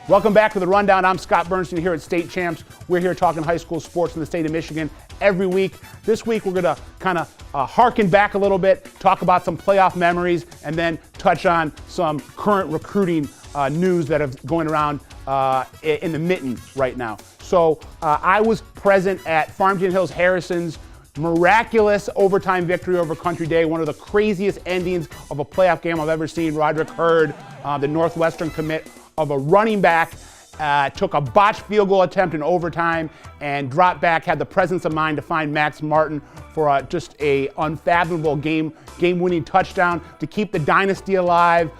Welcome back to The Rundown. I'm Scott Bernstein here at State Champs. We're here talking high school sports in the state of Michigan every week. This week we're going to kind of harken back a little bit, talk about some playoff memories, and then touch on some current recruiting news that is going around in the mitten right now. So I was present at Farmington Hills Harrison's miraculous overtime victory over Country Day, one of the craziest endings of a playoff game I've ever seen. Roderick Hurd, the Northwestern commit of a running back, took a botched field goal attempt in overtime and dropped back, had the presence of mind to find Max Martin for just a unfathomable game-winning touchdown to keep the dynasty alive.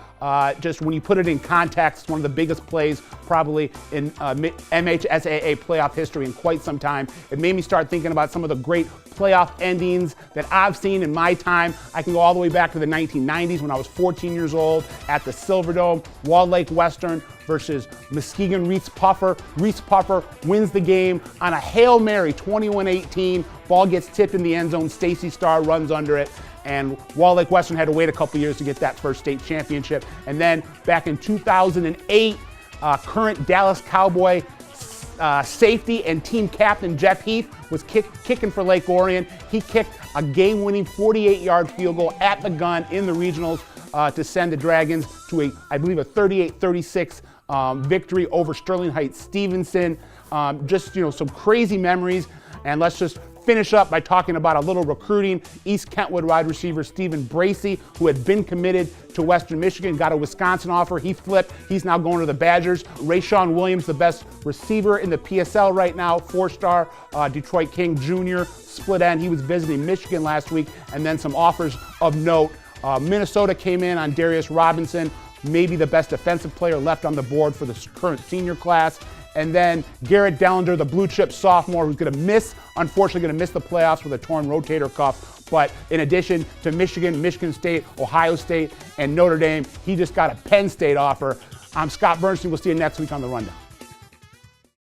Just when you put it in context, one of the biggest plays probably in MHSAA playoff history in quite some time. It made me start thinking about some of the great playoff endings that I've seen in my time. I can go all the way back to the 1990s when I was 14 years old at the Silverdome, Walled Lake Western versus Muskegon Reese Puffer. Reese Puffer wins the game on a Hail Mary, 21-18. Ball gets tipped in the end zone. Stacy Starr runs under it. And Walled Lake Western had to wait a couple years to get that first state championship. And then back in 2008, current Dallas Cowboy safety and team captain Jeff Heath was kicking for Lake Orion. He kicked a game-winning 48-yard field goal at the gun in the regionals to send the Dragons to I believe a 38-36 victory over Sterling Heights Stevenson. Just some crazy memories. And let's just finish up by talking about a little recruiting. East Kentwood wide receiver Stephen Bracey, who had been committed to Western Michigan, got a Wisconsin offer. He flipped. He's now going to the Badgers. Rayshawn Williams, the best receiver in the PSL right now, four-star Detroit King Jr., split end. He was visiting Michigan last week, and then some offers of note. Minnesota came in on Darius Robinson, maybe the best defensive player left on the board for the current senior class. And then Garrett Dellender, the blue chip sophomore, who's unfortunately going to miss the playoffs with a torn rotator cuff. But in addition to Michigan, Michigan State, Ohio State, and Notre Dame, he just got a Penn State offer. I'm Scott Bernstein. We'll see you next week on The Rundown.